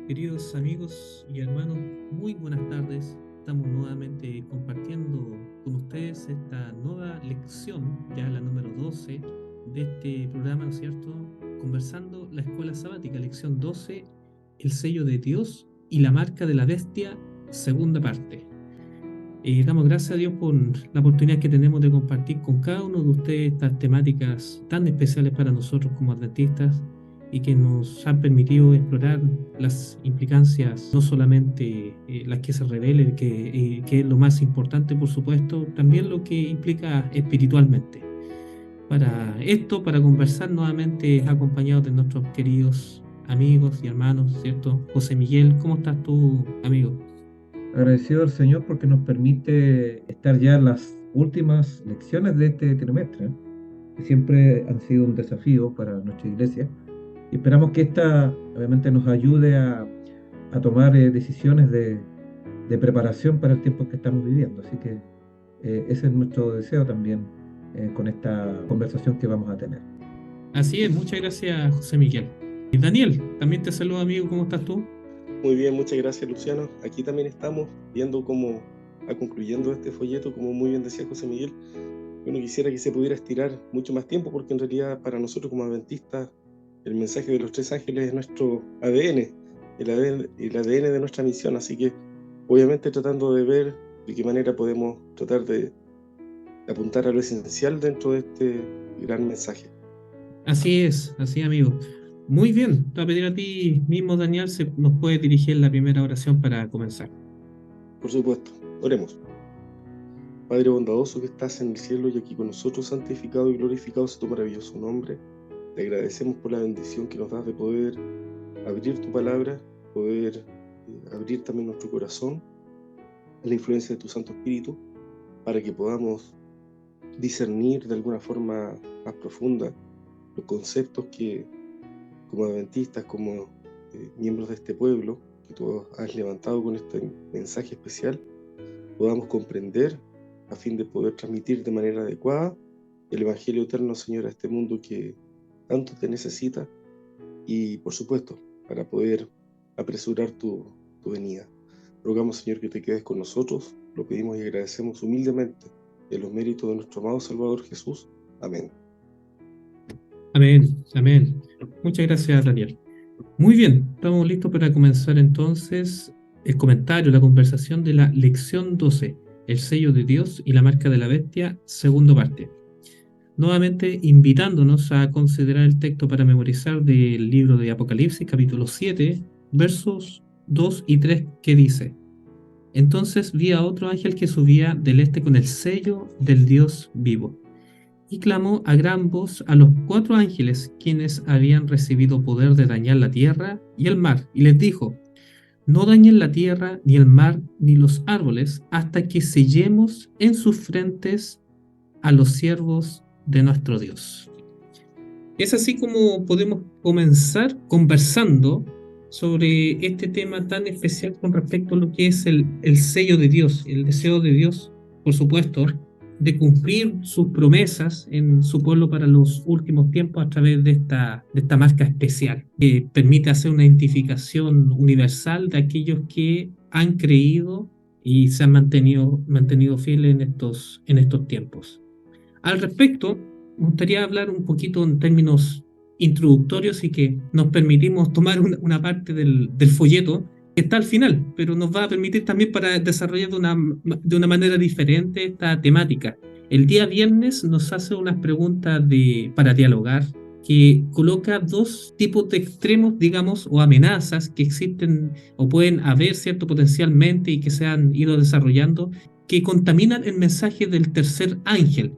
Queridos amigos y hermanos, muy buenas tardes. Estamos nuevamente compartiendo con ustedes esta nueva lección, ya la número 12 de este programa, ¿no es cierto? Conversando la escuela sabática, lección 12, el sello de Dios y la marca de la bestia, segunda parte. Damos gracias a Dios por la oportunidad que tenemos de compartir con cada uno de ustedes estas temáticas tan especiales para nosotros como adventistas y que nos han permitido explorar las implicancias, no solamente las que se revelen, que es lo más importante, por supuesto, también lo que implica espiritualmente. Para esto, para conversar nuevamente, acompañados de nuestros queridos amigos y hermanos, ¿cierto? José Miguel, ¿cómo estás tú, amigo? Agradecido al Señor porque nos permite estar ya en las últimas lecciones de este trimestre, que siempre han sido un desafío para nuestra iglesia. Y esperamos que esta obviamente nos ayude a tomar decisiones de preparación para el tiempo que estamos viviendo. Así que ese es nuestro deseo también con esta conversación que vamos a tener. Así es, muchas gracias, José Miguel. Y Daniel, también te saludo, amigo, ¿cómo estás tú? Muy bien, muchas gracias, Luciano. Aquí también estamos viendo cómo va concluyendo este folleto, como muy bien decía José Miguel. Uno quisiera que se pudiera estirar mucho más tiempo, porque en realidad para nosotros como adventistas el mensaje de los tres ángeles es nuestro ADN, el ADN de nuestra misión. Así que obviamente tratando de ver de qué manera podemos tratar de apuntar a lo esencial dentro de este gran mensaje. Así, amigo. Muy bien, te voy a pedir a ti mismo, Daniel, si nos puedes dirigir la primera oración para comenzar. Por supuesto, oremos. Padre bondadoso que estás en el cielo y aquí con nosotros, santificado y glorificado sea tu maravilloso nombre. Te agradecemos por la bendición que nos das de poder abrir tu palabra, poder abrir también nuestro corazón a la influencia de tu Santo Espíritu, para que podamos discernir de alguna forma más profunda los conceptos que como adventistas, como miembros de este pueblo que tú has levantado con este mensaje especial, podamos comprender a fin de poder transmitir de manera adecuada el Evangelio eterno, Señor, a este mundo que tanto te necesita y, por supuesto, para poder apresurar tu venida. Rogamos, Señor, que te quedes con nosotros, lo pedimos y agradecemos humildemente en los méritos de nuestro amado Salvador Jesús. Amén. Amén, amén. Muchas gracias, Daniel. Muy bien, estamos listos para comenzar entonces el comentario, la conversación de la lección 12, el sello de Dios y la marca de la bestia, segunda parte. Nuevamente invitándonos a considerar el texto para memorizar del libro de Apocalipsis, capítulo 7, versos 2 y 3, que dice: Entonces vi a otro ángel que subía del este con el sello del Dios vivo, y clamó a gran voz a los cuatro ángeles, quienes habían recibido poder de dañar la tierra y el mar, y les dijo: No dañen la tierra, ni el mar, ni los árboles, hasta que sellemos en sus frentes a los siervos de nuestro Dios. Es así como podemos comenzar conversando sobre este tema tan especial con respecto a lo que es el sello de Dios, el deseo de Dios, por supuesto, de cumplir sus promesas en su pueblo para los últimos tiempos a través de esta marca especial, que permite hacer una identificación universal de aquellos que han creído y se han mantenido fieles en estos tiempos. Al respecto, me gustaría hablar un poquito en términos introductorios y que nos permitimos tomar una parte del folleto que está al final, pero nos va a permitir también para desarrollar de una manera diferente esta temática. El día viernes nos hace unas preguntas para dialogar que coloca dos tipos de extremos, digamos, o amenazas que existen o pueden haber, ¿cierto?, potencialmente y que se han ido desarrollando, que contaminan el mensaje del tercer ángel.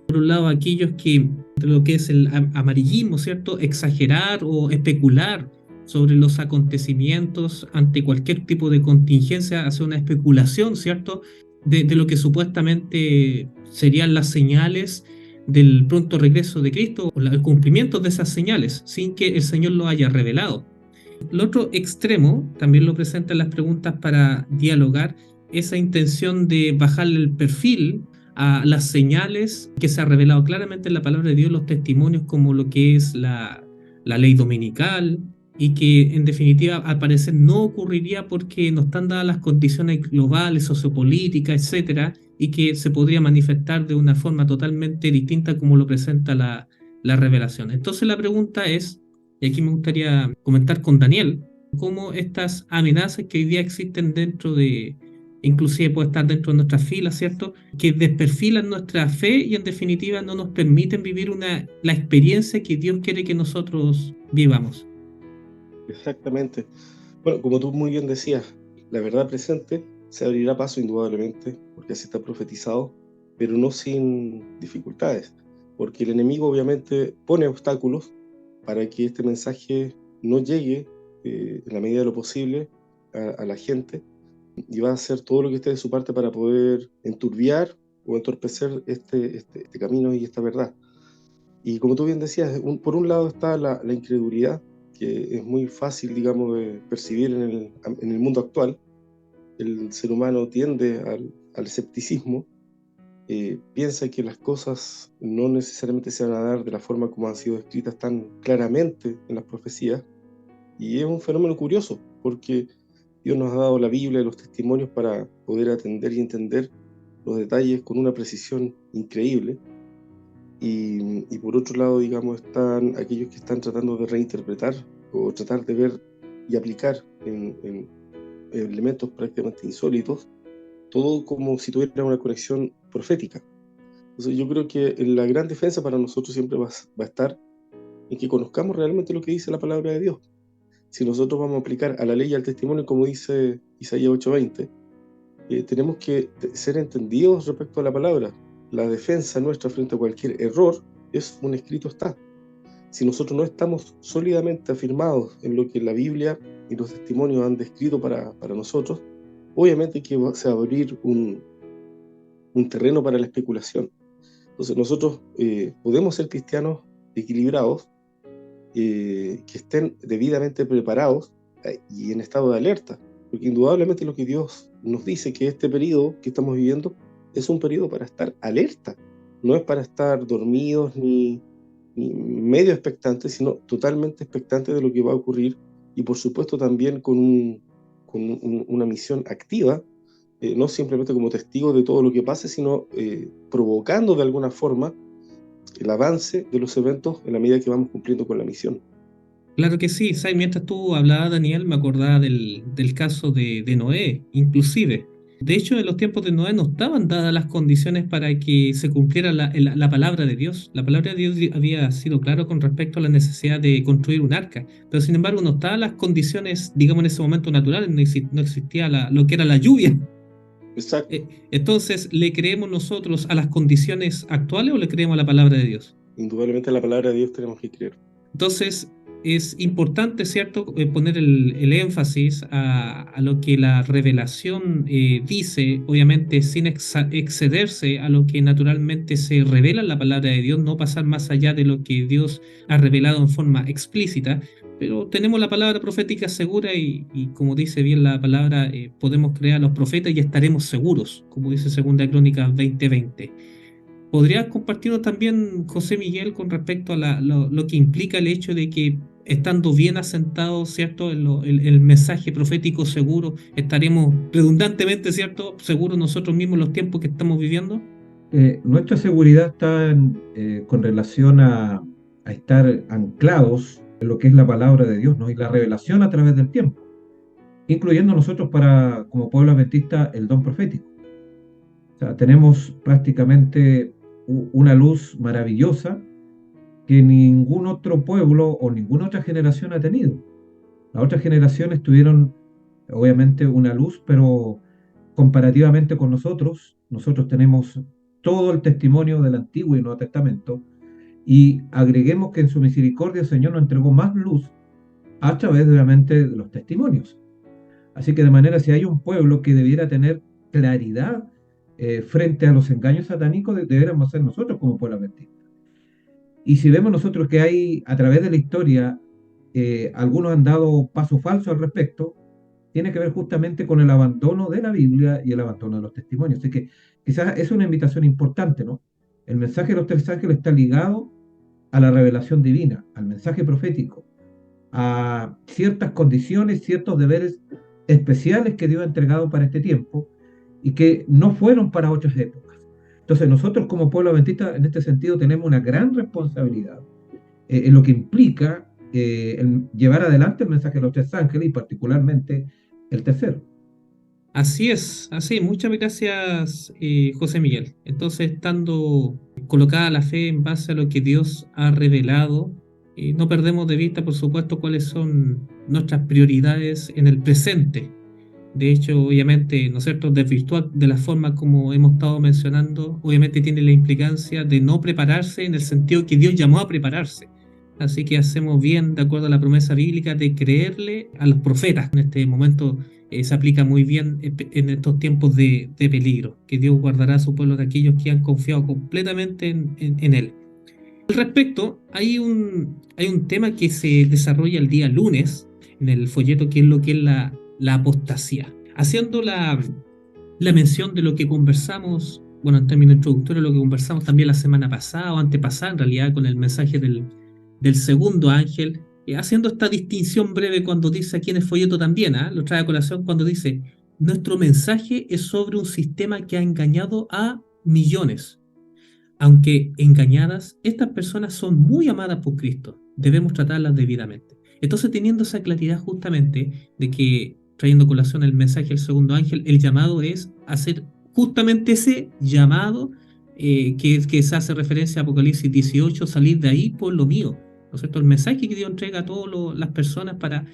Por un lado, aquellos que lo que es el amarillismo, ¿cierto? Exagerar o especular sobre los acontecimientos ante cualquier tipo de contingencia, hacer una especulación, ¿cierto? De lo que supuestamente serían las señales del pronto regreso de Cristo o el cumplimiento de esas señales sin que el Señor lo haya revelado. El otro extremo, también lo presentan las preguntas para dialogar, esa intención de bajarle el perfil a las señales que se ha revelado claramente en la palabra de Dios, los testimonios como lo que es la ley dominical, y que en definitiva al parecer no ocurriría porque no están dadas las condiciones globales, sociopolíticas, etcétera, y que se podría manifestar de una forma totalmente distinta como lo presenta la revelación. Entonces la pregunta es, y aquí me gustaría comentar con Daniel, cómo estas amenazas que hoy día existen dentro de, inclusive puede estar dentro de nuestras filas, ¿cierto? Que desperfilan nuestra fe y en definitiva no nos permiten vivir la experiencia que Dios quiere que nosotros vivamos. Exactamente. Bueno, como tú muy bien decías, la verdad presente se abrirá paso indudablemente, porque así está profetizado, pero no sin dificultades, porque el enemigo obviamente pone obstáculos para que este mensaje no llegue en la medida de lo posible a la gente, y va a hacer todo lo que esté de su parte para poder enturbiar o entorpecer este camino y esta verdad. Y como tú bien decías, por un lado está la incredulidad, que es muy fácil, digamos, de percibir en el mundo actual. El ser humano tiende al escepticismo, piensa que las cosas no necesariamente se van a dar de la forma como han sido escritas tan claramente en las profecías. Y es un fenómeno curioso, porque Dios nos ha dado la Biblia y los testimonios para poder atender y entender los detalles con una precisión increíble. Y por otro lado, digamos, están aquellos que están tratando de reinterpretar o tratar de ver y aplicar en elementos prácticamente insólitos, todo como si tuviera una conexión profética. Entonces yo creo que la gran defensa para nosotros siempre va a estar en que conozcamos realmente lo que dice la palabra de Dios. Si nosotros vamos a aplicar a la ley y al testimonio, como dice Isaías 8:20, tenemos que ser entendidos respecto a la palabra. La defensa nuestra frente a cualquier error es un escrito está. Si nosotros no estamos sólidamente afirmados en lo que la Biblia y los testimonios han descrito para nosotros, obviamente que se va a abrir un terreno para la especulación. Entonces nosotros podemos ser cristianos equilibrados, que estén debidamente preparados y en estado de alerta, porque indudablemente lo que Dios nos dice que este periodo que estamos viviendo es un periodo para estar alerta, no es para estar dormidos ni medio expectantes, sino totalmente expectantes de lo que va a ocurrir, y por supuesto también con una misión activa, no simplemente como testigos de todo lo que pase, sino provocando de alguna forma el avance de los eventos en la medida que vamos cumpliendo con la misión. Claro que sí, ¿sabes? Mientras tú hablabas, Daniel, me acordaba del caso de Noé, inclusive. De hecho, en los tiempos de Noé no estaban dadas las condiciones para que se cumpliera la palabra de Dios. La palabra de Dios había sido claro con respecto a la necesidad de construir un arca, pero sin embargo no estaban las condiciones, digamos, en ese momento naturales, no existía lo que era la lluvia. Exacto. Entonces, ¿le creemos nosotros a las condiciones actuales o le creemos a la palabra de Dios? Indudablemente la palabra de Dios tenemos que creer. Entonces, es importante, ¿cierto?, poner el énfasis a lo que la revelación dice, obviamente sin excederse a lo que naturalmente se revela en la palabra de Dios, no pasar más allá de lo que Dios ha revelado en forma explícita, pero tenemos la palabra profética segura y como dice bien la palabra, podemos creer a los profetas y estaremos seguros, como dice 2 Crónicas 20:20. ¿Podrías compartirnos también, José Miguel, con respecto a lo que implica el hecho de que estando bien asentados, ¿cierto?, el mensaje profético seguro, estaremos redundantemente, ¿cierto?, seguros nosotros mismos en los tiempos que estamos viviendo? Nuestra seguridad está con relación a estar anclados en lo que es la palabra de Dios, ¿no? Y la revelación a través del tiempo, incluyendo nosotros como pueblo adventista, el don profético. O sea, tenemos prácticamente una luz maravillosa que ningún otro pueblo o ninguna otra generación ha tenido. Las otras generaciones tuvieron, obviamente, una luz, pero comparativamente con nosotros tenemos todo el testimonio del Antiguo y Nuevo Testamento, y agreguemos que en su misericordia el Señor nos entregó más luz a través, obviamente, de los testimonios. Así que de manera, si hay un pueblo que debiera tener claridad frente a los engaños satánicos, deberíamos ser nosotros como pueblo adventista. Y si vemos nosotros que hay, a través de la historia, algunos han dado paso falso al respecto, tiene que ver justamente con el abandono de la Biblia y el abandono de los testimonios. Así que quizás es una invitación importante, ¿no? El mensaje de los tres ángeles está ligado a la revelación divina, al mensaje profético, a ciertas condiciones, ciertos deberes especiales que Dios ha entregado para este tiempo y que no fueron para otras épocas. Entonces nosotros como pueblo adventista en este sentido tenemos una gran responsabilidad en lo que implica el llevar adelante el mensaje de los tres ángeles y particularmente el tercero. Así es, así. Muchas gracias, José Miguel. Entonces, estando colocada la fe en base a lo que Dios ha revelado, no perdemos de vista, por supuesto, cuáles son nuestras prioridades en el presente. De hecho, obviamente, ¿no es cierto?, desvirtuar de la forma como hemos estado mencionando, obviamente tiene la implicancia de no prepararse en el sentido que Dios llamó a prepararse. Así que hacemos bien, de acuerdo a la promesa bíblica, de creerle a los profetas. En este momento se aplica muy bien en estos tiempos de peligro, que Dios guardará a su pueblo de aquellos que han confiado completamente en Él. Al respecto, hay un tema que se desarrolla el día lunes en el folleto, que es lo que es la apostasía. Haciendo la mención de lo que conversamos, bueno, en términos introductorios, lo que conversamos también la semana pasada o antepasada, en realidad, con el mensaje del segundo ángel, haciendo esta distinción breve cuando dice aquí en el folleto también, lo trae a colación cuando dice: nuestro mensaje es sobre un sistema que ha engañado a millones. Aunque engañadas, estas personas son muy amadas por Cristo. Debemos tratarlas debidamente. Entonces, teniendo esa claridad justamente de que, trayendo a colación el mensaje del segundo ángel, el llamado es hacer justamente ese llamado que se hace referencia a Apocalipsis 18, salir de ahí por lo mío. ¿No es cierto? El mensaje que Dios entrega a todas las personas para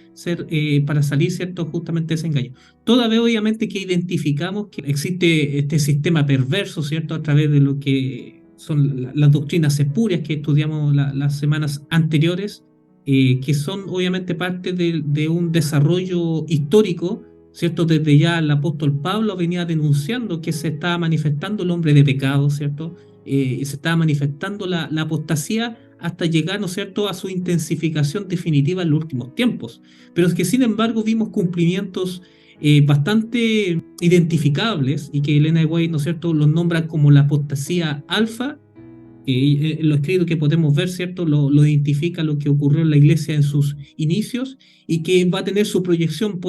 salir, ¿cierto?, justamente de ese engaño. Toda vez, obviamente, que identificamos que existe este sistema perverso, ¿cierto?, a través de lo que son las doctrinas espurias que estudiamos las semanas anteriores, que son obviamente parte de un desarrollo histórico, ¿cierto? Desde ya el apóstol Pablo venía denunciando que se estaba manifestando el hombre de pecado, ¿cierto? Se estaba manifestando la apostasía hasta llegar, ¿no es cierto?, a su intensificación definitiva en los últimos tiempos. Pero es que, sin embargo, vimos cumplimientos bastante identificables y que Elena White, ¿no es cierto?, los nombra como la apostasía alfa. Lo escrito que podemos ver, ¿cierto?, lo identifica lo que ocurrió en la iglesia en sus inicios y que va a tener su proyección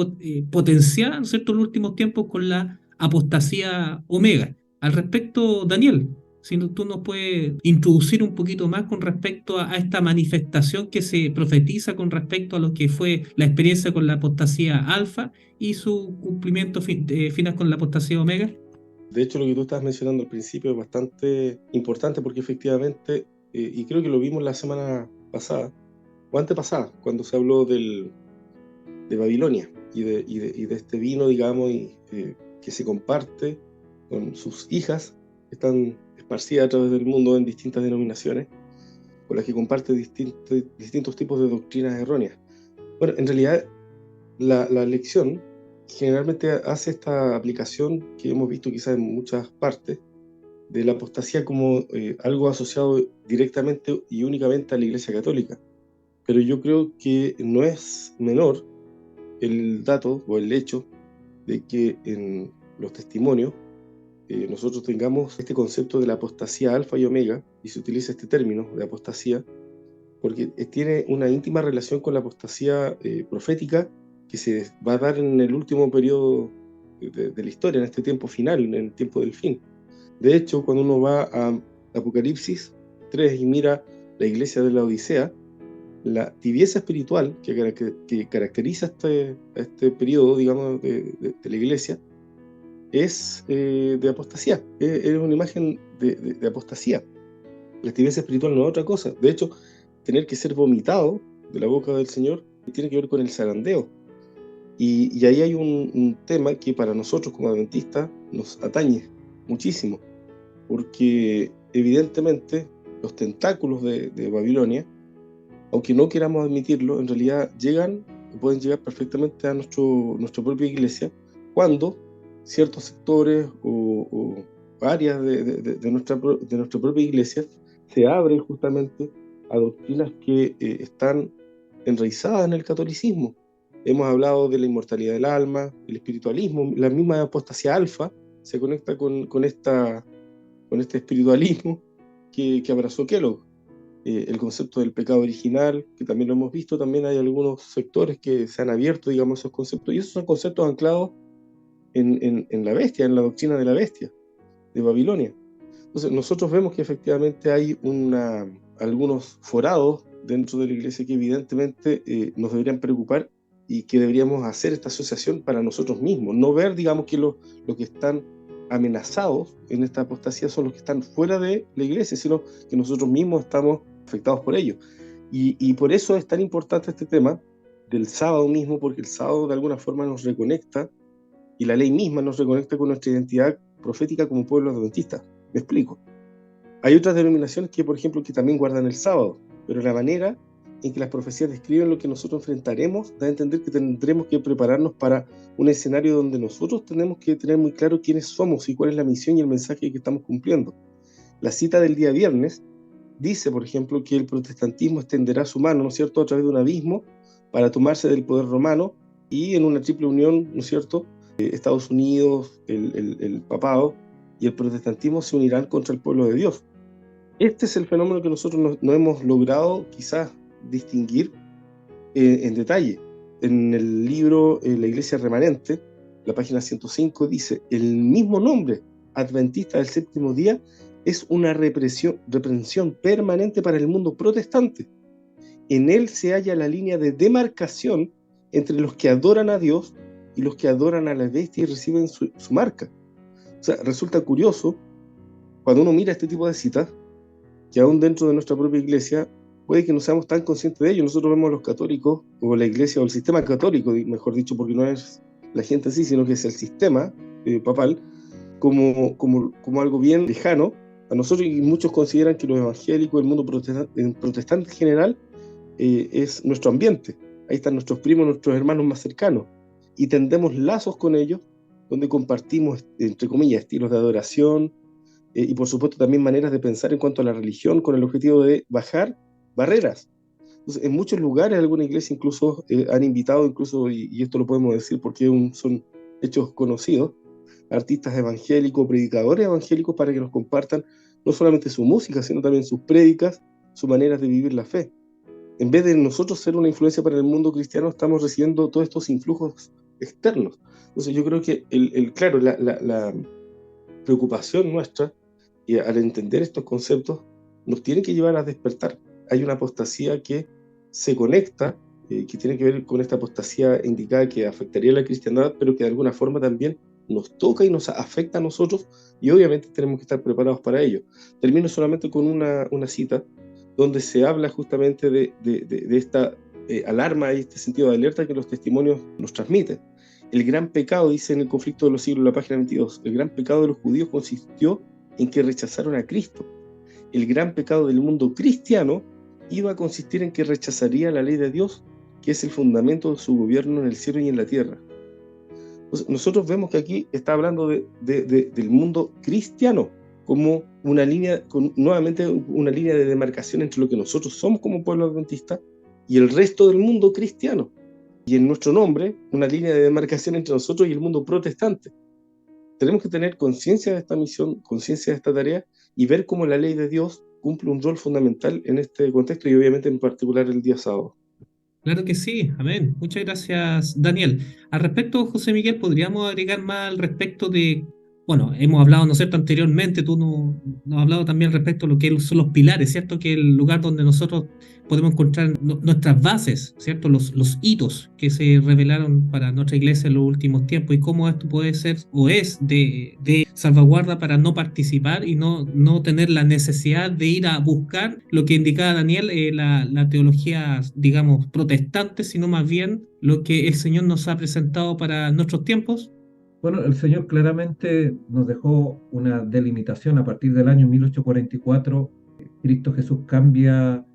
potencial, ¿no es cierto?, en los últimos tiempos con la apostasía omega. Al respecto, Daniel, si tú nos puedes introducir un poquito más con respecto a esta manifestación que se profetiza con respecto a lo que fue la experiencia con la apostasía alfa y su cumplimiento final con la apostasía omega. De hecho, lo que tú estabas mencionando al principio es bastante importante porque efectivamente, y creo que lo vimos la semana pasada, o antepasada, cuando se habló de Babilonia y de este vino, digamos, que se comparte con sus hijas, que están esparcidas a través del mundo en distintas denominaciones, con las que comparte distintos tipos de doctrinas erróneas. Bueno, en realidad, la lección generalmente hace esta aplicación que hemos visto quizás en muchas partes de la apostasía como algo asociado directamente y únicamente a la Iglesia Católica. Pero yo creo que no es menor el dato o el hecho de que en los testimonios nosotros tengamos este concepto de la apostasía alfa y omega, y se utiliza este término de apostasía porque tiene una íntima relación con la apostasía profética que se va a dar en el último periodo de la historia, en este tiempo final, en el tiempo del fin. De hecho, cuando uno va a Apocalipsis 3 y mira la iglesia de la Odisea, la tibieza espiritual que caracteriza este periodo, digamos, de la iglesia, es de apostasía, es una imagen de apostasía. La tibieza espiritual no es otra cosa. De hecho, tener que ser vomitado de la boca del Señor tiene que ver con el zarandeo. Y ahí hay un tema que para nosotros como adventistas nos atañe muchísimo, porque evidentemente los tentáculos de Babilonia, aunque no queramos admitirlo, en realidad pueden llegar perfectamente a nuestra propia iglesia cuando ciertos sectores o áreas de nuestra propia iglesia se abren justamente a doctrinas que están enraizadas en el catolicismo. Hemos hablado de la inmortalidad del alma, el espiritualismo, la misma apostasía alfa se conecta con este espiritualismo que abrazó Kellogg. el concepto del pecado original, que también lo hemos visto, también hay algunos sectores que se han abierto, digamos, esos conceptos, y esos son conceptos anclados en la bestia, en la doctrina de la bestia, de Babilonia. Entonces, nosotros vemos que efectivamente hay algunos forados dentro de la iglesia que evidentemente nos deberían preocupar y que deberíamos hacer esta asociación para nosotros mismos, no ver, digamos, que los que están amenazados en esta apostasía son los que están fuera de la iglesia, sino que nosotros mismos estamos afectados por ello. Y por eso es tan importante este tema del sábado mismo, porque el sábado de alguna forma nos reconecta, y la ley misma nos reconecta con nuestra identidad profética como pueblo adventista. Me explico. Hay otras denominaciones que, por ejemplo, que también guardan el sábado, pero la manera en que las profecías describen lo que nosotros enfrentaremos da a entender que tendremos que prepararnos para un escenario donde nosotros tenemos que tener muy claro quiénes somos y cuál es la misión y el mensaje que estamos cumpliendo. La cita del día viernes dice, por ejemplo, que el protestantismo extenderá su mano, ¿no es cierto?, a través de un abismo para tomarse del poder romano, y en una triple unión, ¿no es cierto?, Estados Unidos, el papado y el protestantismo se unirán contra el pueblo de Dios. Este es el fenómeno que nosotros no hemos logrado quizás distinguir en detalle. En el libro La Iglesia Remanente, la página 105, dice: el mismo nombre, Adventista del Séptimo Día, es una reprensión permanente para el mundo protestante. En él se halla la línea de demarcación entre los que adoran a Dios y los que adoran a la bestia y reciben su marca. O sea, resulta curioso cuando uno mira este tipo de citas, que aún dentro de nuestra propia iglesia puede que no seamos tan conscientes de ello. Nosotros vemos a los católicos, o la iglesia, o el sistema católico, mejor dicho, porque no es la gente así, sino que es el sistema papal, como algo bien lejano a nosotros, y muchos consideran que los evangélicos, el mundo protestante en general, es nuestro ambiente. Ahí están nuestros primos, nuestros hermanos más cercanos, y tendemos lazos con ellos, donde compartimos, entre comillas, estilos de adoración, y por supuesto también maneras de pensar en cuanto a la religión, con el objetivo de bajar barreras. Entonces, en muchos lugares, alguna iglesia incluso han invitado, incluso, y esto lo podemos decir porque son hechos conocidos, artistas evangélicos, predicadores evangélicos, para que nos compartan no solamente su música, sino también sus prédicas, sus maneras de vivir la fe. En vez de nosotros ser una influencia para el mundo cristiano, estamos recibiendo todos estos influjos externos. Entonces yo creo que, claro, la preocupación nuestra, y al entender estos conceptos, nos tiene que llevar a despertar. Hay una apostasía que se conecta, que tiene que ver con esta apostasía indicada que afectaría a la cristiandad, pero que de alguna forma también nos toca y nos afecta a nosotros, y obviamente tenemos que estar preparados para ello. Termino solamente con una cita donde se habla justamente de esta alarma y este sentido de alerta que los testimonios nos transmiten. El gran pecado, dice en el Conflicto de los Siglos, la página 22, el gran pecado de los judíos consistió en que rechazaron a Cristo. El gran pecado del mundo cristiano iba a consistir en que rechazaría la ley de Dios, que es el fundamento de su gobierno en el cielo y en la tierra. Entonces, nosotros vemos que aquí está hablando del mundo cristiano como una línea, nuevamente una línea de demarcación entre lo que nosotros somos como pueblo adventista y el resto del mundo cristiano. Y en nuestro nombre, una línea de demarcación entre nosotros y el mundo protestante. Tenemos que tener conciencia de esta misión, conciencia de esta tarea, y ver cómo la ley de Dios cumple un rol fundamental en este contexto, y obviamente en particular el día sábado. Claro que sí, amén. Muchas gracias, Daniel. Al respecto, José Miguel, ¿podríamos agregar más al respecto de, bueno, hemos hablado, ¿no es cierto?, anteriormente, tú nos has hablado también al respecto de lo que son los pilares, ¿cierto?, que es el lugar donde nosotros podemos encontrar nuestras bases, ¿cierto?, los hitos que se revelaron para nuestra iglesia en los últimos tiempos, y cómo esto puede ser o es de salvaguarda para no participar y no tener la necesidad de ir a buscar lo que indicaba Daniel, la teología, digamos, protestante, sino más bien lo que el Señor nos ha presentado para nuestros tiempos. Bueno, el Señor claramente nos dejó una delimitación a partir del año 1844. Cristo Jesús cambia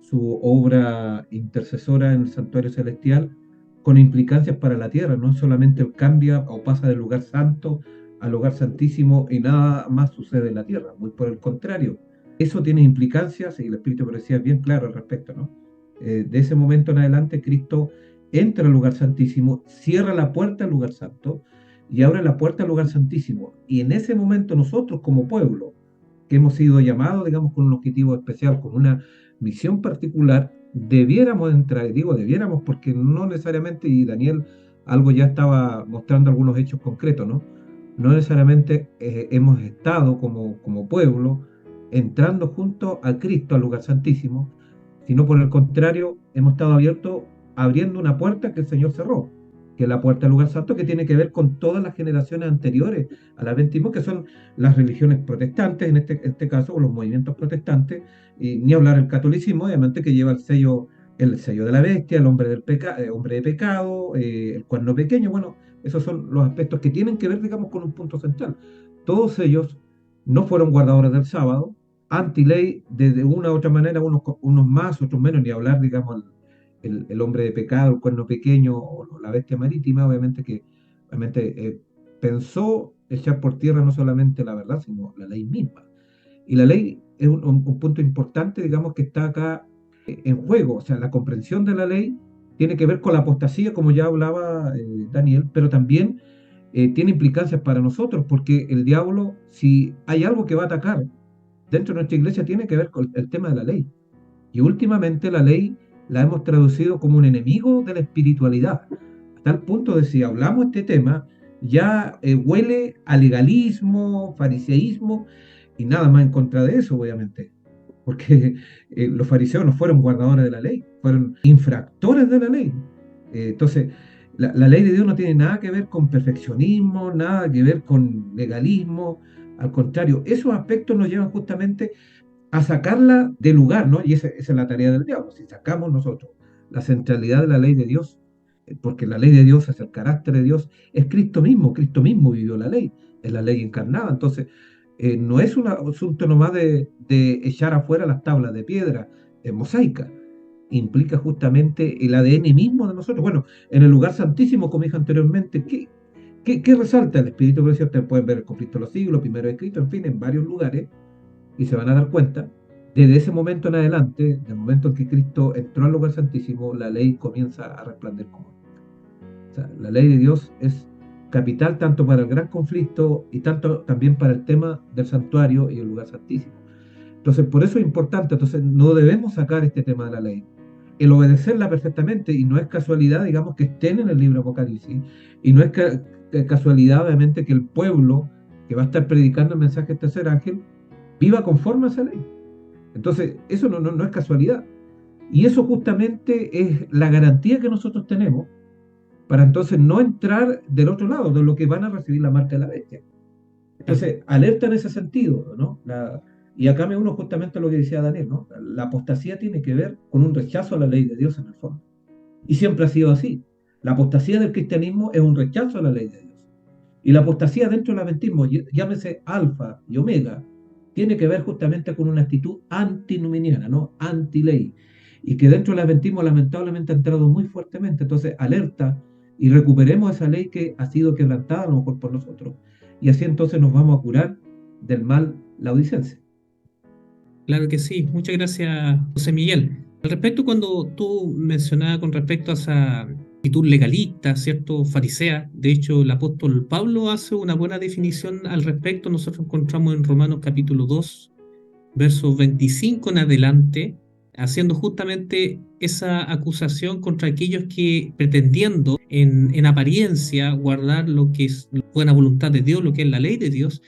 su obra intercesora en el santuario celestial con implicancias para la tierra. No solamente cambia o pasa del lugar santo al lugar santísimo y nada más sucede en la tierra, muy por el contrario. Eso tiene implicancias, y el Espíritu parecía es bien claro al respecto, ¿no? De ese momento en adelante, Cristo entra al lugar santísimo, cierra la puerta al lugar santo y abre la puerta al lugar santísimo. Y en ese momento nosotros como pueblo, que hemos sido llamados, digamos, con un objetivo especial, con una misión particular, debiéramos entrar, digo debiéramos porque no necesariamente, y Daniel algo ya estaba mostrando algunos hechos concretos, ¿no? No necesariamente hemos estado como pueblo entrando junto a Cristo al lugar santísimo, sino por el contrario, hemos estado abriendo una puerta que el Señor cerró, que es la puerta del lugar santo, que tiene que ver con todas las generaciones anteriores al adventismo, que son las religiones protestantes, en este caso, o los movimientos protestantes, y ni hablar el catolicismo, obviamente, que lleva el sello de la bestia, el hombre hombre de pecado, el cuerno pequeño. Bueno, esos son los aspectos que tienen que ver, digamos, con un punto central. Todos ellos no fueron guardadores del sábado, anti-ley de una u otra manera, unos más, otros menos, ni hablar, digamos, el hombre de pecado, el cuerno pequeño o la bestia marítima, obviamente pensó echar por tierra no solamente la verdad, sino la ley misma. Y la ley es un punto importante, digamos, que está acá en juego. O sea, la comprensión de la ley tiene que ver con la apostasía, como ya hablaba Daniel, pero también tiene implicancias para nosotros, porque el diablo, si hay algo que va a atacar dentro de nuestra iglesia, tiene que ver con el tema de la ley. Y últimamente la ley la hemos traducido como un enemigo de la espiritualidad, a tal punto de si hablamos este tema, ya huele a legalismo, fariseísmo, y nada más en contra de eso, obviamente, porque los fariseos no fueron guardadores de la ley, fueron infractores de la ley. Entonces, la ley de Dios no tiene nada que ver con perfeccionismo, nada que ver con legalismo, al contrario, esos aspectos nos llevan justamente a sacarla del lugar, ¿no? Y esa es la tarea del diablo. Si sacamos nosotros la centralidad de la ley de Dios, porque la ley de Dios es el carácter de Dios, es Cristo mismo vivió la ley, es la ley encarnada. Entonces, no es un asunto nomás de echar afuera las tablas de piedra mosaica, implica justamente el ADN mismo de nosotros. Bueno, en el lugar santísimo, como dije anteriormente, ¿qué resalta el Espíritu Precioso? Ustedes pueden ver el conflicto de los siglos, primero escrito, en fin, en varios lugares, y se van a dar cuenta, desde ese momento en adelante, del momento en que Cristo entró al lugar santísimo, la ley comienza a resplandecer como. O sea, la ley de Dios es capital tanto para el gran conflicto y tanto también para el tema del santuario y el lugar santísimo. Entonces, por eso es importante, entonces no debemos sacar este tema de la ley. El obedecerla perfectamente, y no es casualidad, digamos, que estén en el libro Apocalipsis, y no es casualidad, obviamente, que el pueblo que va a estar predicando el mensaje del tercer ángel viva conforme a esa ley. Entonces, eso no es casualidad. Y eso justamente es la garantía que nosotros tenemos para entonces no entrar del otro lado, de lo que van a recibir la marca de la bestia. Entonces, alerta en ese sentido, ¿no? Y acá me uno justamente a lo que decía Daniel, ¿no? La apostasía tiene que ver con un rechazo a la ley de Dios en el fondo. Y siempre ha sido así. La apostasía del cristianismo es un rechazo a la ley de Dios. Y la apostasía dentro del adventismo, llámese alfa y omega, tiene que ver justamente con una actitud antinuminiana, ¿no? Anti-ley. Y que dentro del adventismo lamentablemente ha entrado muy fuertemente. Entonces, alerta y recuperemos esa ley que ha sido quebrantada a lo mejor por nosotros. Y así entonces nos vamos a curar del mal laodicense. Claro que sí. Muchas gracias, José Miguel. Al respecto, cuando tú mencionabas con respecto a esa actitud legalista, ¿cierto? Farisea, de hecho, el apóstol Pablo hace una buena definición al respecto. Nosotros encontramos en Romanos capítulo 2, versos 25 en adelante, haciendo justamente esa acusación contra aquellos que, pretendiendo en apariencia guardar lo que es la buena voluntad de Dios, lo que es la ley de Dios,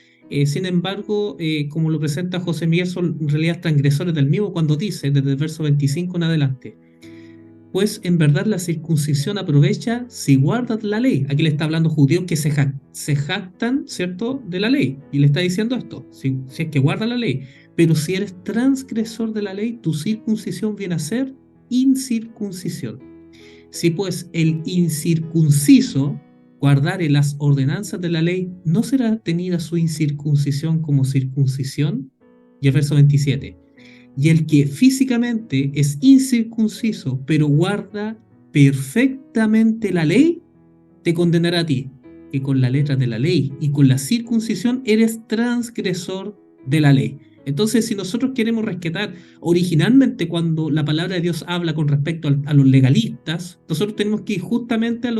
sin embargo, como lo presenta José Miguel, son en realidad transgresores del mismo cuando dice, desde el verso 25 en adelante, pues en verdad la circuncisión aprovecha si guardas la ley. Aquí le está hablando judíos que se jactan, ¿cierto?, de la ley. Y le está diciendo esto, si es que guarda la ley. Pero si eres transgresor de la ley, tu circuncisión viene a ser incircuncisión. Si pues el incircunciso guardare las ordenanzas de la ley, ¿no será tenida su incircuncisión como circuncisión? Y el verso 27. Y el que físicamente es incircunciso, pero guarda perfectamente la ley, te condenará a ti, que con la letra de la ley y con la circuncisión eres transgresor de la ley. Entonces, si nosotros queremos rescatar originalmente cuando la palabra de Dios habla con respecto a los legalistas, nosotros tenemos que ir justamente a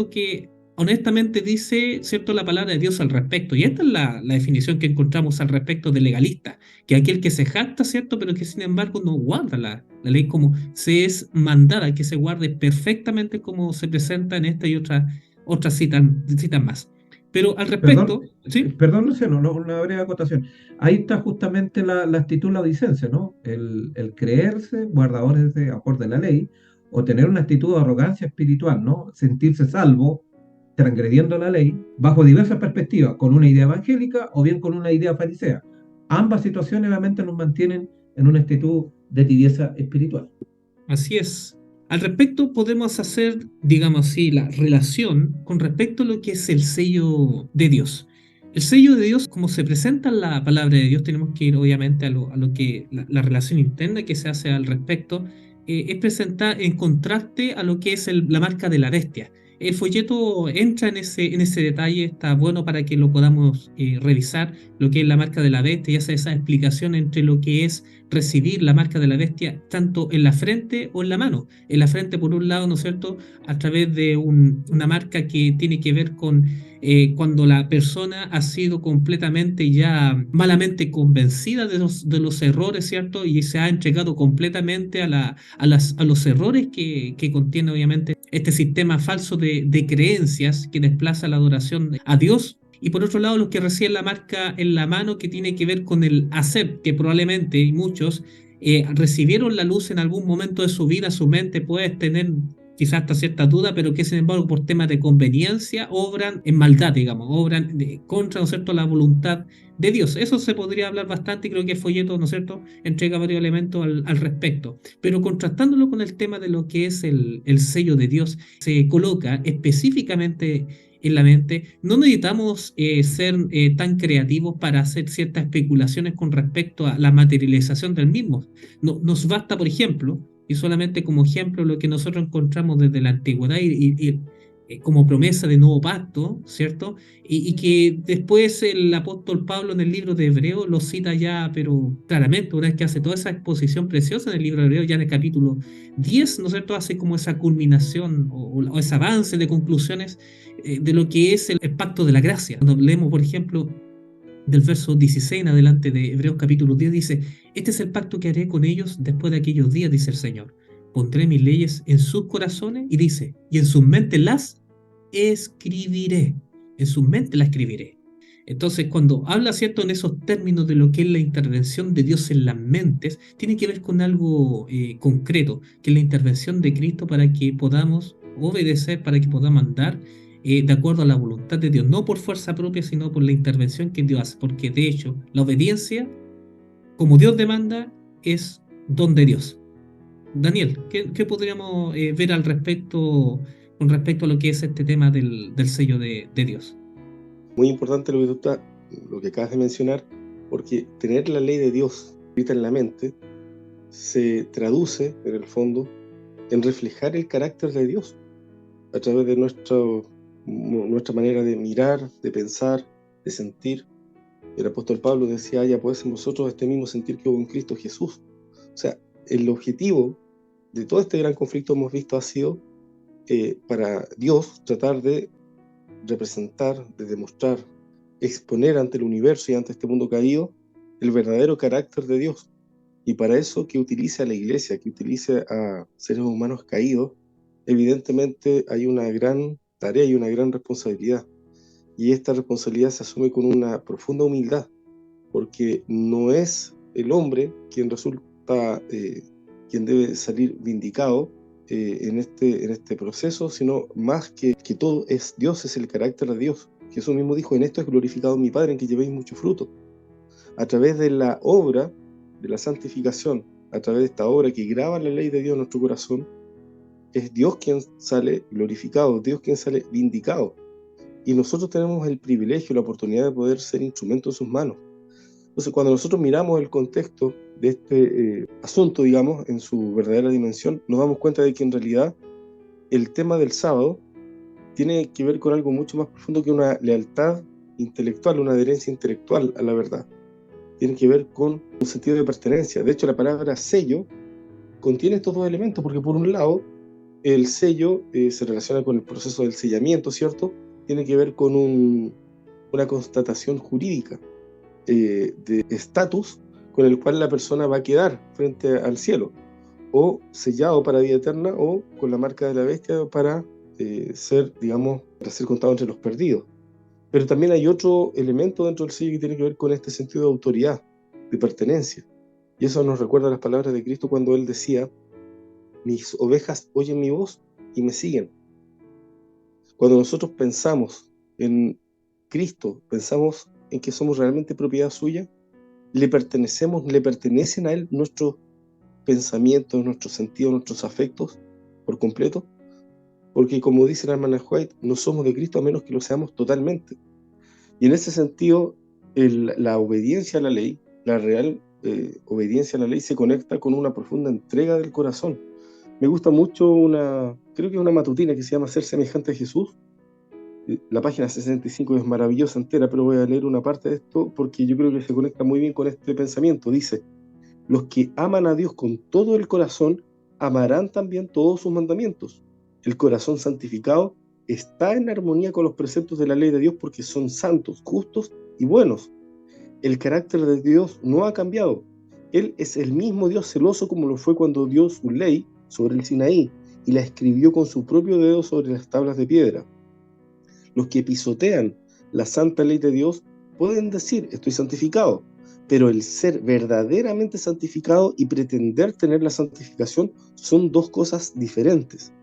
honestamente dice, ¿cierto?, la palabra de Dios al respecto. Y esta es la definición que encontramos al respecto de legalista, que aquel que se jacta, ¿cierto?, pero que sin embargo no guarda la ley como se es mandada, que se guarde perfectamente como se presenta en esta y otras citas más. Pero al Perdón, respecto, ¿sí? perdón, Luciano, una breve acotación. Ahí está justamente la actitud laudicense, ¿no? El creerse guardadores de acorde a la ley o tener una actitud de arrogancia espiritual, ¿no? Sentirse salvo, transgrediendo la ley, bajo diversas perspectivas, con una idea evangélica o bien con una idea farisea. Ambas situaciones obviamente nos mantienen en una actitud de tibieza espiritual. Así es. Al respecto, podemos hacer, digamos así, la relación con respecto a lo que es el sello de Dios. El sello de Dios, como se presenta en la palabra de Dios, tenemos que ir obviamente a lo que la relación interna que se hace al respecto, es presentar en contraste a lo que es la marca de la bestia. El folleto entra en ese detalle, está bueno para que lo podamos revisar, lo que es la marca de la bestia y hace esa explicación entre lo que es recibir la marca de la bestia tanto en la frente o en la mano. En la frente, por un lado, ¿no es cierto?, a través de una marca que tiene que ver con cuando la persona ha sido completamente ya malamente convencida de los errores, ¿cierto? Y se ha entregado completamente a los errores que contiene, obviamente, este sistema falso de creencias que desplaza la adoración a Dios. Y por otro lado, los que reciben la marca en la mano que tiene que ver con el hacer, que probablemente y muchos recibieron la luz en algún momento de su vida, su mente puede tener quizás hasta cierta duda, pero que sin embargo por temas de conveniencia obran en maldad, digamos, obran contra, ¿no es cierto?, la voluntad de Dios. Eso se podría hablar bastante y creo que el folleto, ¿no es cierto?, entrega varios elementos al respecto. Pero contrastándolo con el tema de lo que es el sello de Dios, se coloca específicamente en la mente. No necesitamos ser tan creativos para hacer ciertas especulaciones con respecto a la materialización del mismo. No, nos basta, por ejemplo, y solamente como ejemplo, lo que nosotros encontramos desde la antigüedad como promesa de nuevo pacto, ¿cierto? Y que después el apóstol Pablo en el libro de Hebreo lo cita ya, pero claramente, una vez que hace toda esa exposición preciosa en el libro de Hebreo, ya en el capítulo 10, ¿no es cierto?, hace como esa culminación o ese avance de conclusiones de lo que es el pacto de la gracia. Cuando leemos, por ejemplo, del verso 16 en adelante de Hebreos capítulo 10, dice: este es el pacto que haré con ellos después de aquellos días, dice el Señor. Pondré mis leyes en sus corazones, y dice, y en sus mentes las escribiré. En sus mentes las escribiré. Entonces, cuando habla, ¿cierto?, en esos términos de lo que es la intervención de Dios en las mentes, tiene que ver con algo concreto, que es la intervención de Cristo para que podamos obedecer, para que podamos andar de acuerdo a la voluntad de Dios, no por fuerza propia, sino por la intervención que Dios hace, porque de hecho la obediencia, como Dios demanda, es don de Dios. Daniel, ¿qué podríamos ver al respecto, con respecto a lo que es este tema del sello de Dios? Muy importante lo que acabas de mencionar, porque tener la ley de Dios escrita en la mente se traduce, en el fondo, en reflejar el carácter de Dios a través de nuestra manera de mirar, de pensar, de sentir. El apóstol Pablo decía: haya pues en vosotros este mismo sentir que hubo en Cristo Jesús. O sea, el objetivo de todo este gran conflicto, hemos visto, ha sido para Dios tratar de representar, de demostrar, exponer ante el universo y ante este mundo caído el verdadero carácter de Dios. Y para eso, que utilice a la iglesia, que utilice a seres humanos caídos, evidentemente hay una gran tarea y una gran responsabilidad. Y esta responsabilidad se asume con una profunda humildad, porque no es el hombre quien resulta, quien debe salir vindicado en este proceso, sino más que todo es Dios, es el carácter de Dios. Jesús mismo dijo: en esto es glorificado mi Padre, en que llevéis mucho fruto. A través de la obra de la santificación, a través de esta obra que graba la ley de Dios en nuestro corazón, es Dios quien sale glorificado, Dios quien sale vindicado. Y nosotros tenemos el privilegio, la oportunidad de poder ser instrumentos en sus manos. Entonces, cuando nosotros miramos el contexto de este asunto, digamos, en su verdadera dimensión, nos damos cuenta de que en realidad el tema del sábado tiene que ver con algo mucho más profundo que una lealtad intelectual, una adherencia intelectual a la verdad. Tiene que ver con un sentido de pertenencia. De hecho, la palabra sello contiene estos dos elementos, porque por un lado, el sello se relaciona con el proceso del sellamiento, ¿cierto? tiene que ver con una constatación jurídica de estatus con el cual la persona va a quedar frente al cielo, o sellado para vida eterna, o con la marca de la bestia para ser contado entre los perdidos. Pero también hay otro elemento dentro del sello que tiene que ver con este sentido de autoridad, de pertenencia. Y eso nos recuerda las palabras de Cristo cuando Él decía: mis ovejas oyen mi voz y me siguen. Cuando nosotros pensamos en Cristo, pensamos en que somos realmente propiedad suya, le pertenecen a Él nuestros pensamientos, nuestros sentidos, nuestros afectos por completo, porque como dice la hermana White, no somos de Cristo a menos que lo seamos totalmente. Y en ese sentido, la obediencia a la ley, la real obediencia a la ley, se conecta con una profunda entrega del corazón. Me gusta mucho creo que es una matutina que se llama Ser semejante a Jesús. La página 65 es maravillosa entera, pero voy a leer una parte de esto porque yo creo que se conecta muy bien con este pensamiento. Dice: los que aman a Dios con todo el corazón amarán también todos sus mandamientos. El corazón santificado está en armonía con los preceptos de la ley de Dios porque son santos, justos y buenos. El carácter de Dios no ha cambiado. Él es el mismo Dios celoso como lo fue cuando dio su ley sobre el Sinaí y la escribió con su propio dedo sobre las tablas de piedra. Los que pisotean la santa ley de Dios pueden decir: estoy santificado, pero el ser verdaderamente santificado y pretender tener la santificación son dos cosas diferentes.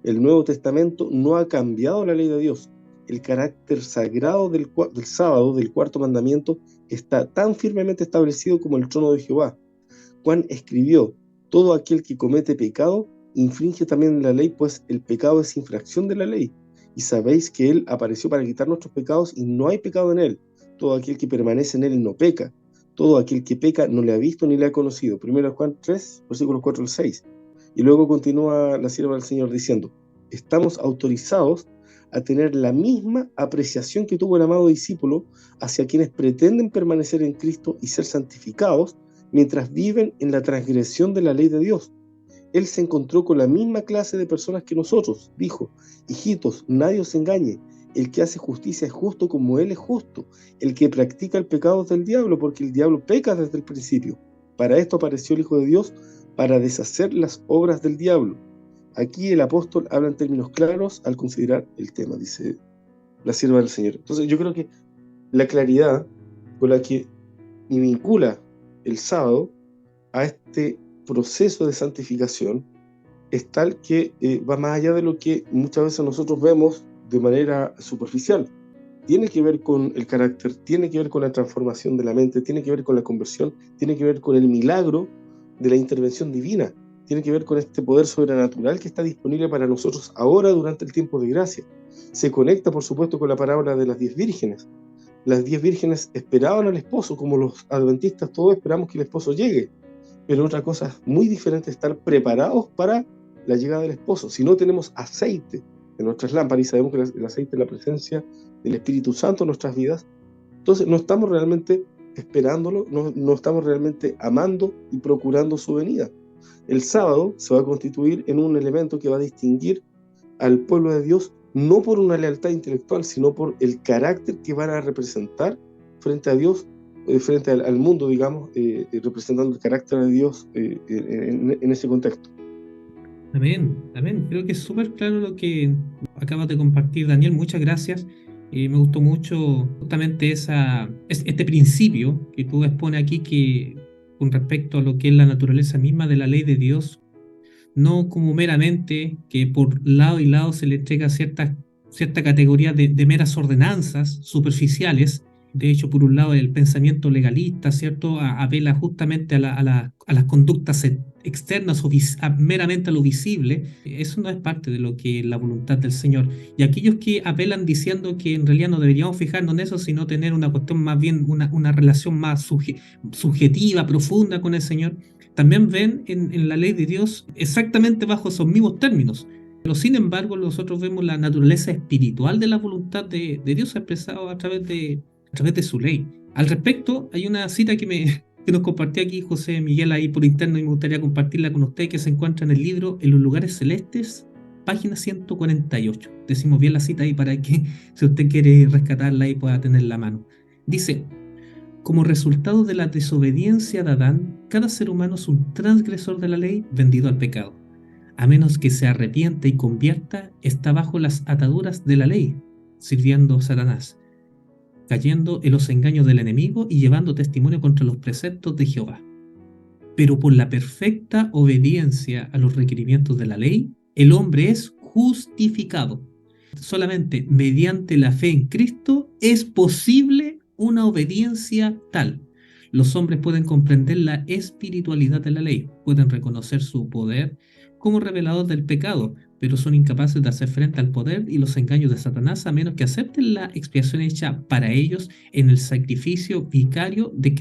El Nuevo Testamento no ha cambiado la ley de Dios. El carácter sagrado del sábado, del cuarto mandamiento, está tan firmemente establecido como el trono de Jehová. Juan escribió: todo aquel que comete pecado infringe también la ley, pues el pecado es infracción de la ley. Y sabéis que Él apareció para quitar nuestros pecados y no hay pecado en Él. Todo aquel que permanece en Él no peca. Todo aquel que peca no le ha visto ni le ha conocido. 1 Juan 3, versículos 4 al 6. Y luego continúa la sierva del Señor diciendo: estamos autorizados a tener la misma apreciación que tuvo el amado discípulo hacia quienes pretenden permanecer en Cristo y ser santificados mientras viven en la transgresión de la ley de Dios. Él se encontró con la misma clase de personas que nosotros. Dijo: hijitos, nadie os engañe. El que hace justicia es justo como Él es justo. El que practica el pecado es del diablo, porque el diablo peca desde el principio. Para esto apareció el Hijo de Dios, para deshacer las obras del diablo. Aquí el apóstol habla en términos claros al considerar el tema, dice la sierva del Señor. Entonces yo creo que la claridad con la que vincula el sábado a este proceso de santificación es tal que va más allá de lo que muchas veces nosotros vemos de manera superficial. Tiene que ver con el carácter, tiene que ver con la transformación de la mente, tiene que ver con la conversión, tiene que ver con el milagro de la intervención divina, tiene que ver con este poder sobrenatural que está disponible para nosotros ahora durante el tiempo de gracia. Se conecta, por supuesto, con la parábola de las 10 vírgenes. Las 10 vírgenes esperaban al esposo, como los adventistas todos esperamos que el esposo llegue. Pero otra cosa muy diferente es estar preparados para la llegada del esposo. Si no tenemos aceite en nuestras lámparas, y sabemos que el aceite es la presencia del Espíritu Santo en nuestras vidas, entonces no estamos realmente esperándolo, no estamos realmente amando y procurando su venida. El sábado se va a constituir en un elemento que va a distinguir al pueblo de Dios no por una lealtad intelectual, sino por el carácter que van a representar frente a Dios, frente al mundo, digamos, representando el carácter de Dios en ese contexto. Amén, amén. Creo que es súper claro lo que acabas de compartir, Daniel. Muchas gracias. Me gustó mucho justamente este principio que tú expones aquí, que con respecto a lo que es la naturaleza misma de la ley de Dios, no como meramente que por lado y lado se le entrega cierta categoría de meras ordenanzas superficiales. De hecho, por un lado, el pensamiento legalista, ¿cierto?, apela justamente a las conductas externas o meramente a lo visible. Eso no es parte de lo que es la voluntad del Señor. Y aquellos que apelan diciendo que en realidad no deberíamos fijarnos en eso, sino tener una cuestión más bien, una relación más subjetiva, profunda con el Señor, también ven en la ley de Dios exactamente bajo esos mismos términos. Pero sin embargo, nosotros vemos la naturaleza espiritual de la voluntad de Dios expresada a través de su ley. Al respecto, hay una cita que nos compartió aquí José Miguel ahí por interno, y me gustaría compartirla con usted, que se encuentra en el libro En los lugares celestes, página 148. Decimos bien la cita ahí para que, si usted quiere rescatarla ahí, pueda tenerla a mano. Dice: como resultado de la desobediencia de Adán, cada ser humano es un transgresor de la ley vendido al pecado. A menos que se arrepienta y convierta, está bajo las ataduras de la ley, sirviendo a Satanás, cayendo en los engaños del enemigo y llevando testimonio contra los preceptos de Jehová. Pero por la perfecta obediencia a los requerimientos de la ley, el hombre es justificado. Solamente mediante la fe en Cristo es posible una obediencia tal. Los hombres pueden comprender la espiritualidad de la ley, pueden reconocer su poder como revelador del pecado, pero son incapaces de hacer frente al poder y los engaños de Satanás a menos que acepten la expiación hecha para ellos en el sacrificio vicario de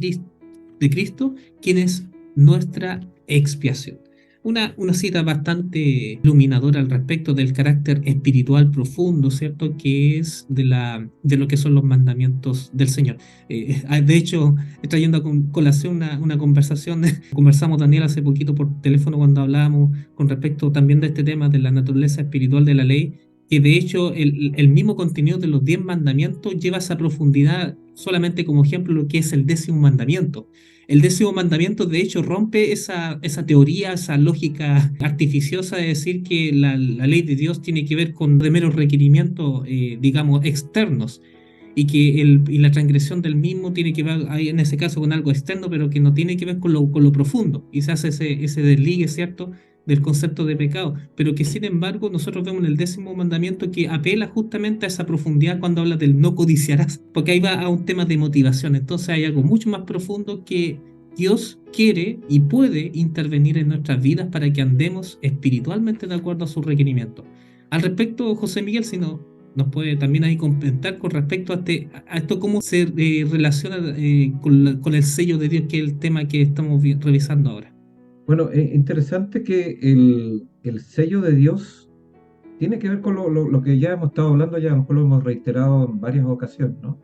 Cristo, quien es nuestra expiación. Una cita bastante iluminadora al respecto del carácter espiritual profundo, ¿cierto? Que es de lo que son los mandamientos del Señor. De hecho, trayendo a colación una conversación, conversamos, Daniel, hace poquito por teléfono cuando hablábamos con respecto también de este tema de la naturaleza espiritual de la ley, que de hecho el mismo contenido de los 10 mandamientos lleva esa profundidad, solamente como ejemplo lo que es el 10º mandamiento. El 10º mandamiento, de hecho, rompe esa teoría, esa lógica artificiosa de decir que la ley de Dios tiene que ver con de meros requerimientos, digamos, externos, y que la transgresión del mismo tiene que ver, en ese caso, con algo externo, pero que no tiene que ver con lo profundo. Y se hace ese desligue, ¿cierto?, del concepto de pecado, pero que sin embargo nosotros vemos en el 10º mandamiento que apela justamente a esa profundidad cuando habla del no codiciarás, porque ahí va a un tema de motivación. Entonces hay algo mucho más profundo que Dios quiere y puede intervenir en nuestras vidas para que andemos espiritualmente de acuerdo a sus requerimientos. Al respecto, José Miguel, si no, nos puede también ahí comentar con respecto a esto, cómo se relaciona con el sello de Dios, que es el tema que estamos revisando ahora. Bueno, es interesante que el sello de Dios tiene que ver con lo que ya hemos estado hablando, ya a lo mejor lo hemos reiterado en varias ocasiones, ¿no?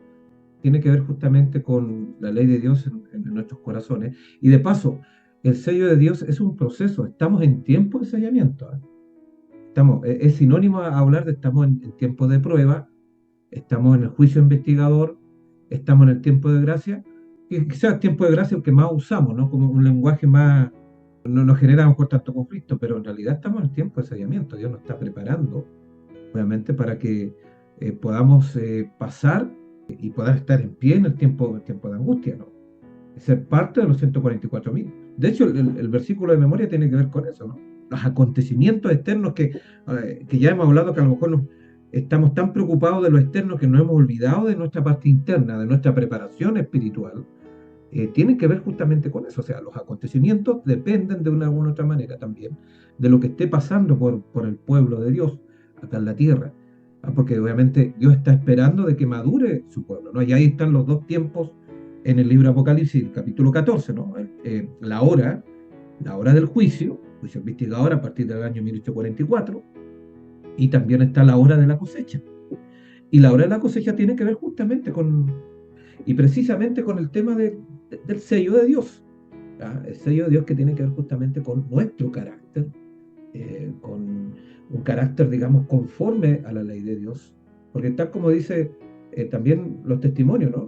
Tiene que ver justamente con la ley de Dios en nuestros corazones. Y de paso, el sello de Dios es un proceso, estamos en tiempo de sellamiento, ¿eh? Es sinónimo a hablar de estamos en tiempo de prueba, estamos en el juicio investigador, estamos en el tiempo de gracia, y quizás el tiempo de gracia es el que más usamos, ¿no? Como un lenguaje más, no nos genera a lo mejor tanto conflicto, pero en realidad estamos en el tiempo de sellamiento. Dios nos está preparando, obviamente, para que podamos pasar y podamos estar en pie en el tiempo de angustia, ¿no? Ser parte de los 144.000. De hecho, el versículo de memoria tiene que ver con eso, ¿no? Los acontecimientos externos que ya hemos hablado, que a lo mejor estamos tan preocupados de lo externo que nos hemos olvidado de nuestra parte interna, de nuestra preparación espiritual. Tienen que ver justamente con eso. O sea, los acontecimientos dependen de una u otra manera también de lo que esté pasando por el pueblo de Dios acá en la tierra. Porque obviamente Dios está esperando de que madure su pueblo, ¿no? Y ahí están los dos tiempos en el libro de Apocalipsis, capítulo 14, ¿no? La hora del juicio investigador a partir del año 1844, y también está la hora de la cosecha. Y la hora de la cosecha tiene que ver justamente y precisamente con el tema del sello de Dios. ¿Ya? El sello de Dios que tiene que ver justamente con nuestro carácter, con un carácter, digamos, conforme a la ley de Dios. Porque tal como dice también los testimonios, ¿no?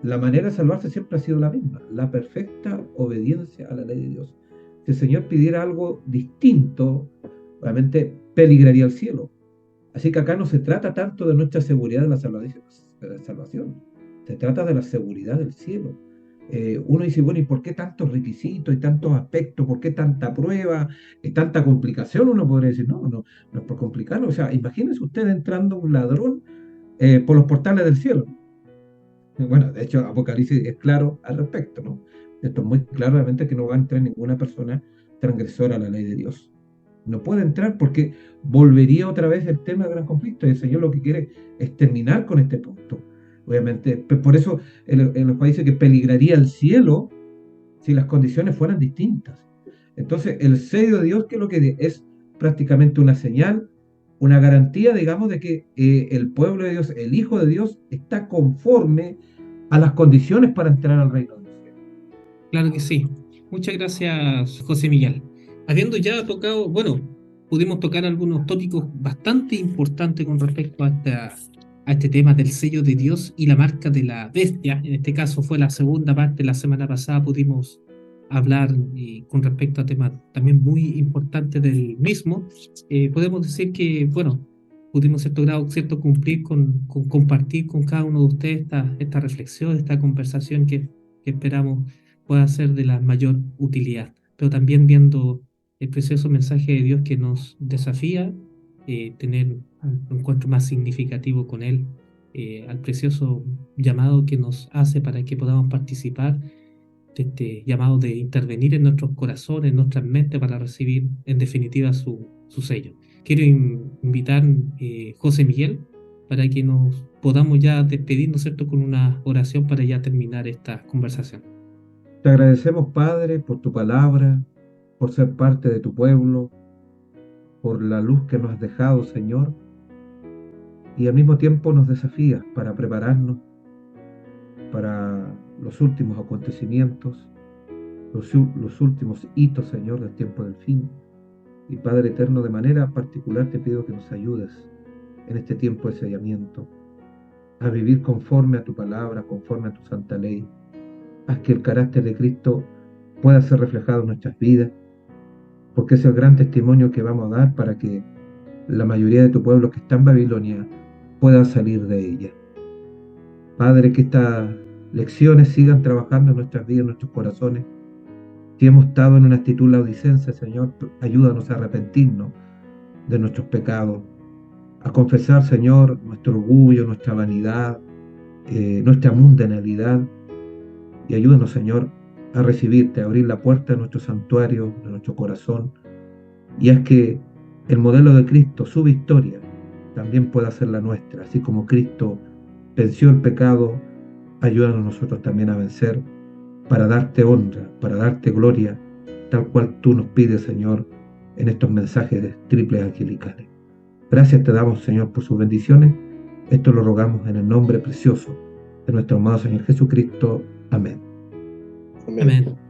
La manera de salvarse siempre ha sido la misma, la perfecta obediencia a la ley de Dios. Si el Señor pidiera algo distinto, obviamente peligraría el cielo. Así que acá no se trata tanto de nuestra seguridad de la salvación, se trata de la seguridad del cielo. Uno dice, bueno, ¿y por qué tantos requisitos y tantos aspectos? ¿Por qué tanta prueba y tanta complicación? Uno podría decir, no es por complicarlo. O sea, imagínense usted entrando un ladrón por los portales del cielo. Bueno, de hecho, Apocalipsis es claro al respecto, ¿no? Esto es muy claro, obviamente, que no va a entrar ninguna persona transgresora a la ley de Dios. No puede entrar porque volvería otra vez el tema del gran conflicto. Y el Señor lo que quiere es terminar con este punto. Obviamente, por eso el juez dice que peligraría el cielo si las condiciones fueran distintas. Entonces, el sello de Dios, que es lo que es prácticamente una señal, una garantía, digamos, de que el pueblo de Dios, el Hijo de Dios, está conforme a las condiciones para entrar al reino de los cielos. Claro que sí. Muchas gracias, José Miguel. Habiendo ya tocado, bueno, pudimos tocar algunos tópicos bastante importantes con respecto a este tema del sello de Dios y la marca de la bestia. En este caso fue la segunda parte. La semana pasada pudimos hablar con respecto a temas también muy importantes del mismo. Podemos decir que, bueno, pudimos cierto cumplir con compartir con cada uno de ustedes esta reflexión, esta conversación que esperamos pueda ser de la mayor utilidad, pero también viendo el precioso mensaje de Dios que nos desafía tener un encuentro más significativo con Él, al precioso llamado que nos hace para que podamos participar de este llamado de intervenir en nuestros corazones, en nuestras mentes, para recibir en definitiva su sello. Quiero invitar José Miguel para que nos podamos ya despedir, ¿no es cierto?, con una oración para ya terminar esta conversación. Te agradecemos, Padre, por tu palabra, por ser parte de tu pueblo, por la luz que nos has dejado, Señor, y al mismo tiempo nos desafías para prepararnos para los últimos acontecimientos, los últimos hitos, Señor, del tiempo del fin. Y Padre eterno, de manera particular te pido que nos ayudes en este tiempo de sellamiento a vivir conforme a tu palabra, conforme a tu santa ley. Haz que el carácter de Cristo pueda ser reflejado en nuestras vidas, porque es el gran testimonio que vamos a dar para que la mayoría de tu pueblo que está en Babilonia pueda salir de ella. Padre, que estas lecciones sigan trabajando en nuestras vidas, en nuestros corazones. Si hemos estado en una actitud laudicense, Señor, ayúdanos a arrepentirnos de nuestros pecados, a confesar, Señor, nuestro orgullo, nuestra vanidad, nuestra mundanalidad, y ayúdanos, Señor, a recibirte, a abrir la puerta de nuestro santuario, de nuestro corazón, y haz que el modelo de Cristo, su victoria, también pueda ser la nuestra. Así como Cristo venció el pecado, ayúdanos nosotros también a vencer, para darte honra, para darte gloria, tal cual tú nos pides, Señor, en estos mensajes triples angelicales. Gracias te damos, Señor, por sus bendiciones. Esto lo rogamos en el nombre precioso de nuestro amado Señor Jesucristo. Amén. Amén. Amén.